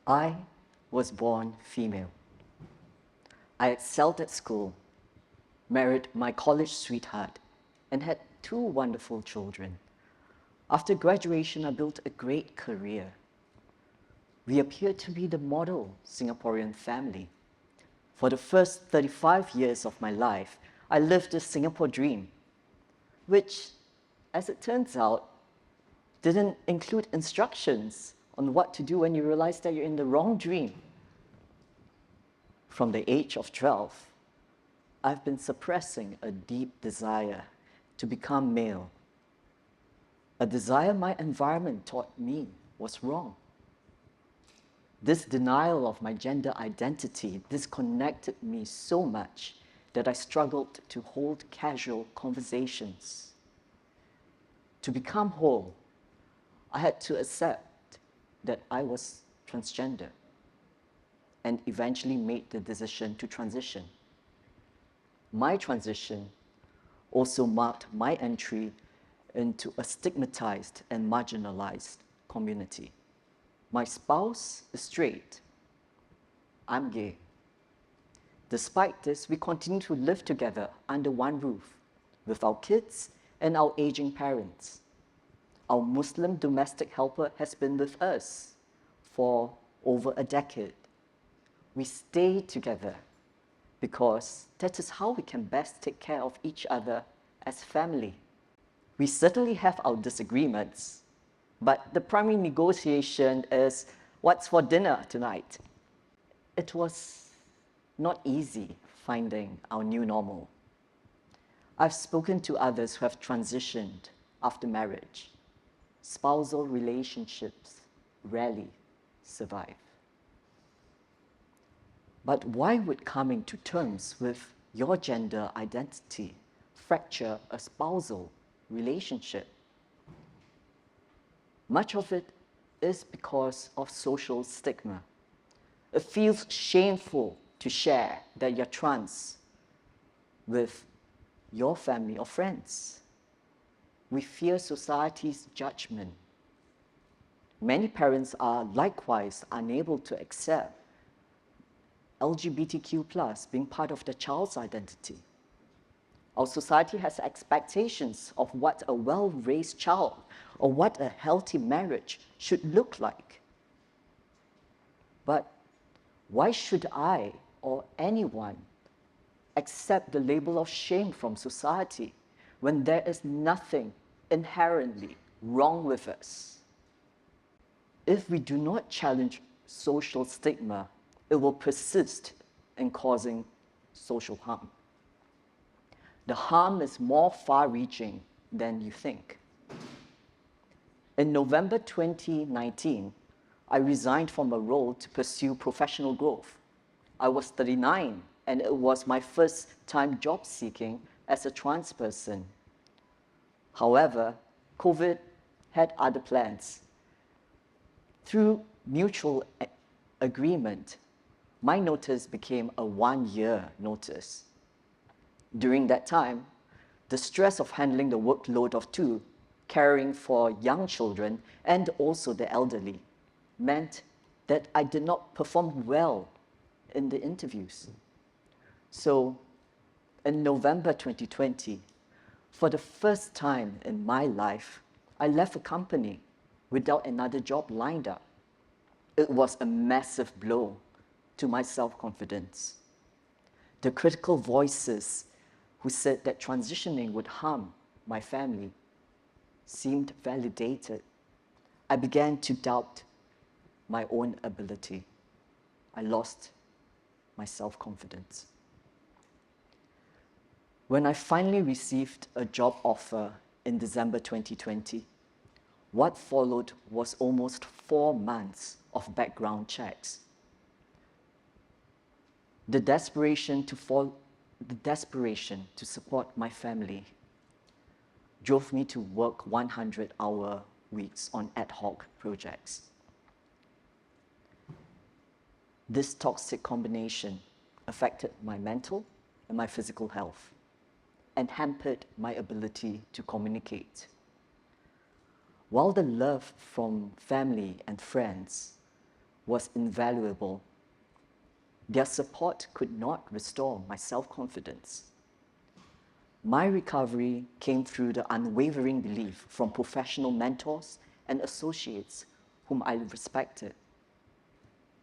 I was born female. I excelled at school, married my college sweetheart, and had 2 wonderful children. After graduation, I built a great career. We appeared to be the model Singaporean family. For the first 35 years of my life, I lived the Singapore dream, which, as it turns out, didn't include instructions on what to do when you realize that you're in the wrong dream. From the age of 12, I've been suppressing a deep desire to become male, a desire my environment taught me was wrong. This denial of my gender identity disconnected me so much that I struggled to hold casual conversations. To become whole, I had to accept that I was transgender and eventually made the decision to transition. My transition also marked my entry into a stigmatized and marginalized community. My spouse is straight. I'm gay. Despite this, we continue to live together under one roof with our kids and our aging parents. Our Muslim domestic helper has been with us for over a decade. We stay together because that is how we can best take care of each other as family. We certainly have our disagreements, but the primary negotiation is what's for dinner tonight. It was not easy finding our new normal. I've spoken to others who have transitioned after marriage. Spousal relationships rarely survive. But why would coming to terms with your gender identity fracture a spousal relationship? Much of it is because of social stigma. It feels shameful to share that you're trans with your family or friends. We fear society's judgment. Many parents are likewise unable to accept LGBTQ+ being part of their child's identity. Our society has expectations of what a well-raised child or what a healthy marriage should look like. But why should I or anyone accept the label of shame from society when there is nothing inherently wrong with us? If we do not challenge social stigma, it will persist in causing social harm. The harm is more far-reaching than you think. In November 2019, I resigned from a role to pursue professional growth. I was 39, and it was my first time job seeking as a trans person. However, COVID had other plans. Through mutual agreement, my notice became a 1-year notice. During that time, the stress of handling the workload of 2, caring for young children and also the elderly, meant that I did not perform well in the interviews. So, in November 2020, for the first time in my life, I left a company without another job lined up. It was a massive blow to my self-confidence. The critical voices who said that transitioning would harm my family seemed validated. I began to doubt my own ability. I lost my self-confidence. When I finally received a job offer in December 2020, what followed was almost 4 months of background checks. The desperation to support my family drove me to work 100-hour weeks on ad hoc projects. This toxic combination affected my mental and my physical health and hampered my ability to communicate. While the love from family and friends was invaluable. Their support could not restore my self-confidence. My recovery came through the unwavering belief from professional mentors and associates whom I respected.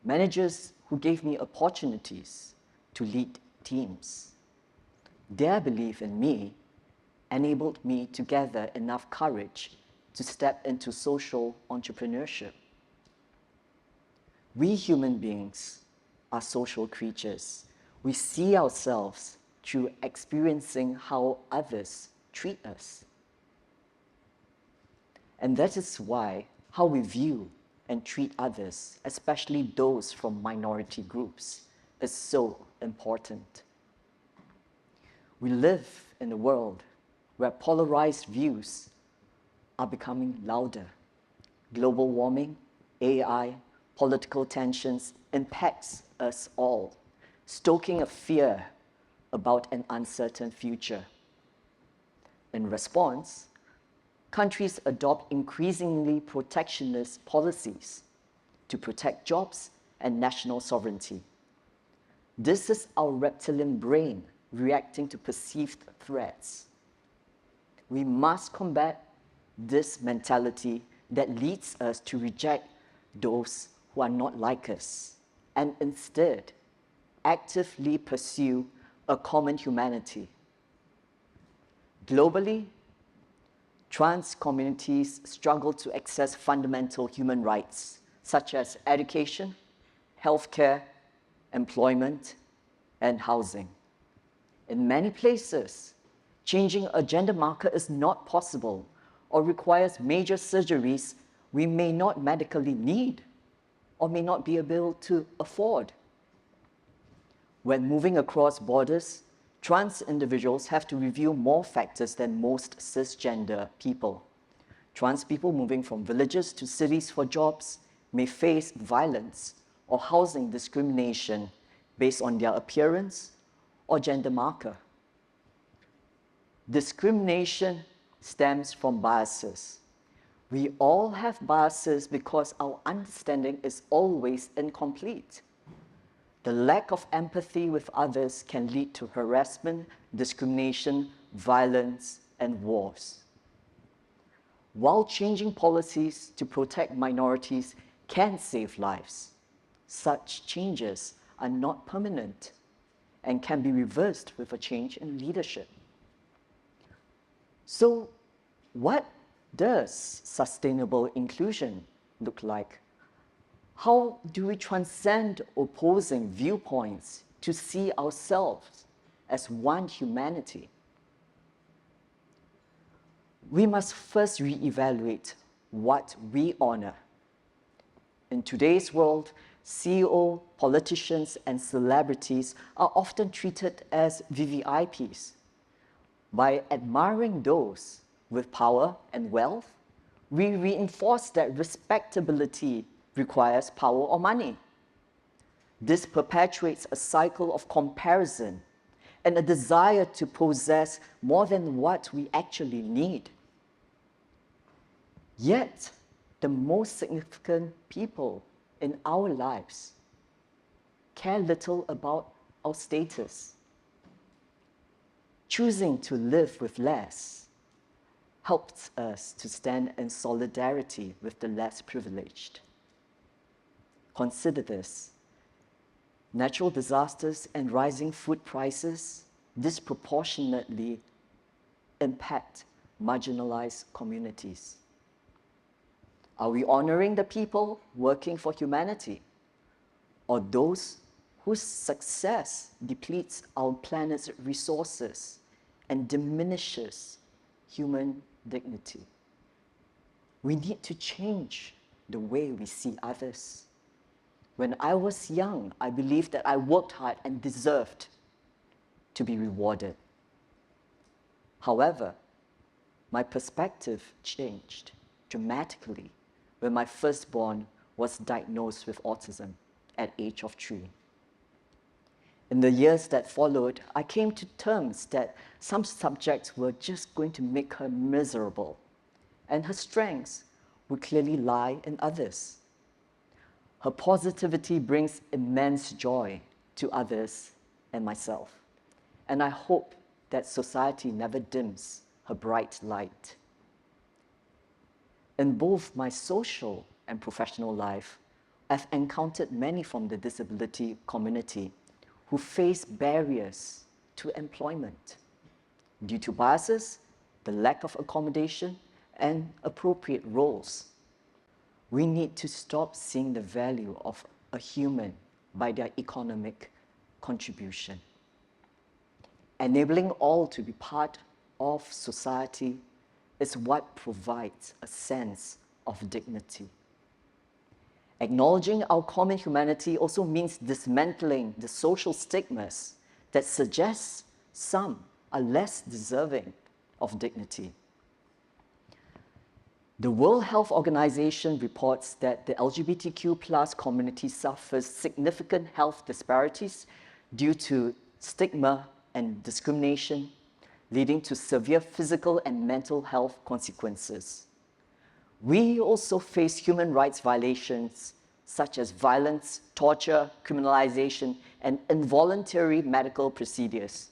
Managers who gave me opportunities to lead teams. Their belief in me enabled me to gather enough courage to step into social entrepreneurship. We human beings are social creatures. We see ourselves through experiencing how others treat us. And that is why how we view and treat others, especially those from minority groups, is so important. We live in a world where polarized views are becoming louder. Global warming, AI, political tensions impacts us all, stoking a fear about an uncertain future. In response, countries adopt increasingly protectionist policies to protect jobs and national sovereignty. This is our reptilian brain reacting to perceived threats. We must combat this mentality that leads us to reject those who are not like us and instead actively pursue a common humanity. Globally, trans communities struggle to access fundamental human rights such as education, healthcare, employment, and housing. In many places, changing a gender marker is not possible or requires major surgeries we may not medically need or may not be able to afford. When moving across borders, trans individuals have to review more factors than most cisgender people. Trans people moving from villages to cities for jobs may face violence or housing discrimination based on their appearance or gender marker. Discrimination stems from biases. We all have biases because our understanding is always incomplete. The lack of empathy with others can lead to harassment, discrimination, violence, and wars. While changing policies to protect minorities can save lives, such changes are not permanent and can be reversed with a change in leadership. So, what does sustainable inclusion look like? How do we transcend opposing viewpoints to see ourselves as one humanity? We must first reevaluate what we honor. In today's world, CEO, politicians, and celebrities are often treated as VVIPs. By admiring those with power and wealth, we reinforce that respectability requires power or money. This perpetuates a cycle of comparison and a desire to possess more than what we actually need. Yet, the most significant people in our lives care little about our status. Choosing to live with less helps us to stand in solidarity with the less privileged. Consider this. Natural disasters and rising food prices disproportionately impact marginalized communities. Are we honoring the people working for humanity, or those whose success depletes our planet's resources and diminishes human dignity? We need to change the way we see others. When I was young, I believed that I worked hard and deserved to be rewarded. However, my perspective changed dramatically when my firstborn was diagnosed with autism at age of 3. In the years that followed, I came to terms that some subjects were just going to make her miserable, and her strengths would clearly lie in others. Her positivity brings immense joy to others and myself, and I hope that society never dims her bright light. In both my social and professional life, I've encountered many from the disability community who face barriers to employment due to biases, the lack of accommodation, and appropriate roles. We need to stop seeing the value of a human by their economic contribution. Enabling all to be part of society is what provides a sense of dignity. Acknowledging our common humanity also means dismantling the social stigmas that suggest some are less deserving of dignity. The World Health Organization reports that the LGBTQ+ community suffers significant health disparities due to stigma and discrimination, leading to severe physical and mental health consequences. We also face human rights violations such as violence, torture, criminalization, and involuntary medical procedures.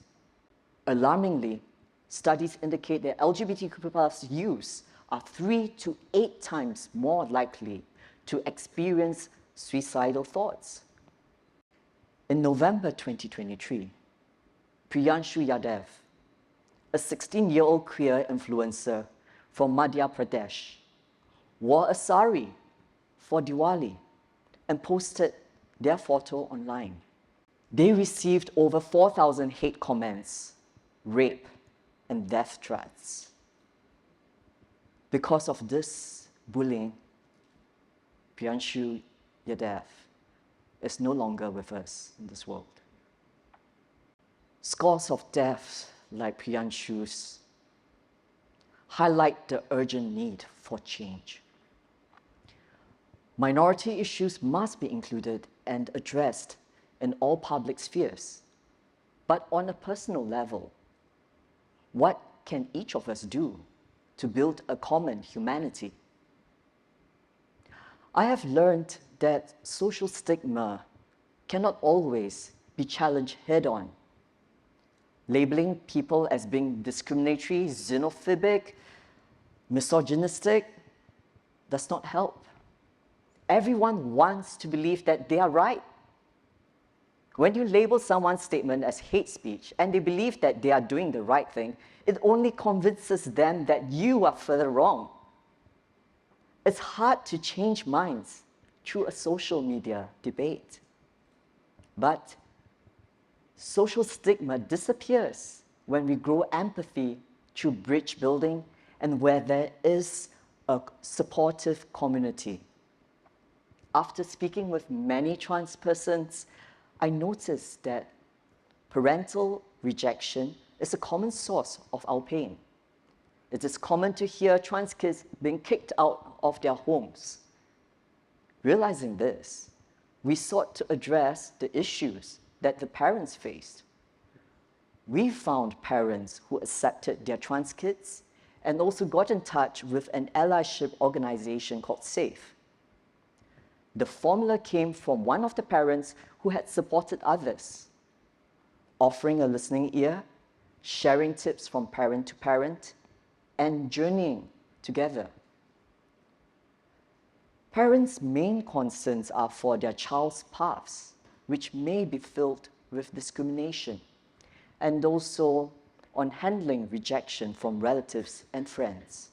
Alarmingly, studies indicate that LGBTQ+ youths are 3 to 8 times more likely to experience suicidal thoughts. In November 2023, Priyanshu Yadav, a 16-year-old queer influencer from Madhya Pradesh, wore a sari for Diwali and posted their photo online. They received over 4,000 hate comments, rape, and death threats. Because of this bullying, Priyanshu Yadav is no longer with us in this world. Scores of deaths like Priyanshu's highlight the urgent need for change. Minority issues must be included and addressed in all public spheres. But on a personal level, what can each of us do to build a common humanity? I have learned that social stigma cannot always be challenged head-on. Labeling people as being discriminatory, xenophobic, misogynistic does not help. Everyone wants to believe that they are right. When you label someone's statement as hate speech and they believe that they are doing the right thing, it only convinces them that you are further wrong. It's hard to change minds through a social media debate. But social stigma disappears when we grow empathy through bridge building and where there is a supportive community. After speaking with many trans persons, I noticed that parental rejection is a common source of our pain. It is common to hear trans kids being kicked out of their homes. Realizing this, we sought to address the issues that the parents faced. We found parents who accepted their trans kids and also got in touch with an allyship organization called SAFE. The formula came from one of the parents who had supported others, offering a listening ear, sharing tips from parent to parent, and journeying together. Parents' main concerns are for their child's paths, which may be filled with discrimination, and also on handling rejection from relatives and friends.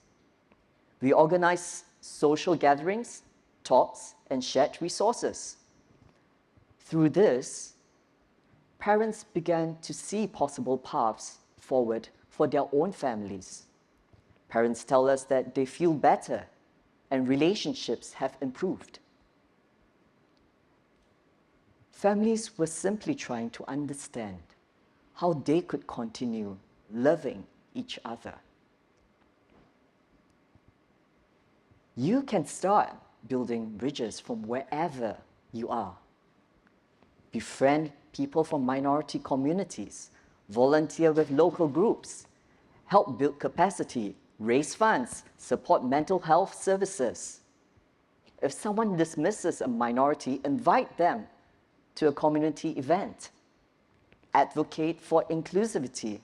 We organize social gatherings, talks, and shared resources. Through this, parents began to see possible paths forward for their own families. Parents tell us that they feel better and relationships have improved. Families were simply trying to understand how they could continue loving each other. You can start building bridges from wherever you are. Befriend people from minority communities, volunteer with local groups, help build capacity, raise funds, support mental health services. If someone dismisses a minority, invite them to a community event. Advocate for inclusivity.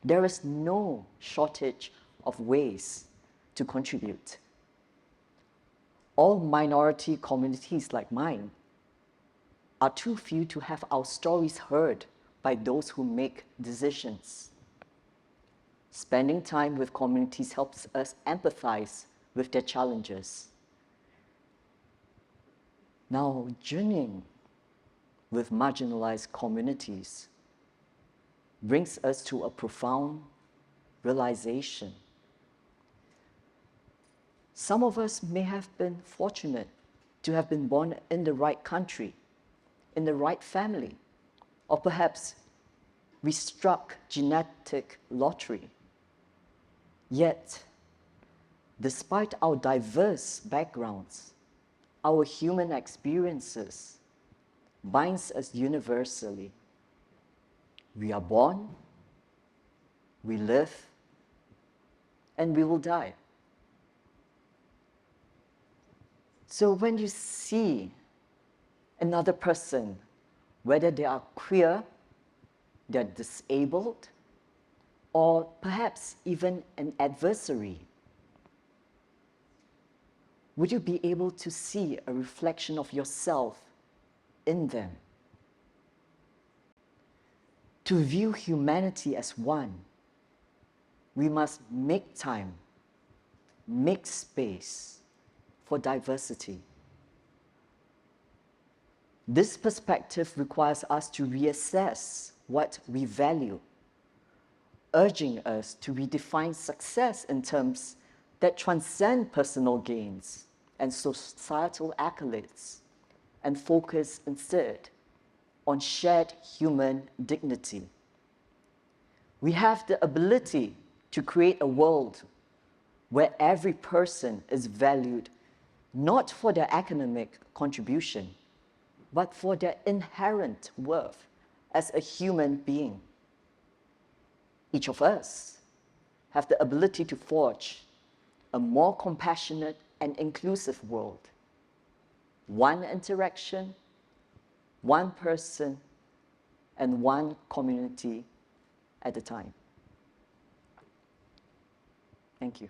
There is no shortage of ways to contribute. All minority communities like mine are too few to have our stories heard by those who make decisions. Spending time with communities helps us empathize with their challenges. Now, journeying with marginalized communities brings us to a profound realization. Some of us may have been fortunate to have been born in the right country, in the right family, or perhaps we struck genetic lottery. Yet, despite our diverse backgrounds, our human experiences binds us universally. We are born, we live, and we will die. So when you see another person, whether they are queer, they're disabled, or perhaps even an adversary, would you be able to see a reflection of yourself in them? To view humanity as one, we must make time, make space for diversity. This perspective requires us to reassess what we value, urging us to redefine success in terms that transcend personal gains and societal accolades, and focus instead on shared human dignity. We have the ability to create a world where every person is valued not for their academic contribution, but for their inherent worth as a human being. Each of us have the ability to forge a more compassionate and inclusive world. One interaction, one person, and one community at a time. Thank you.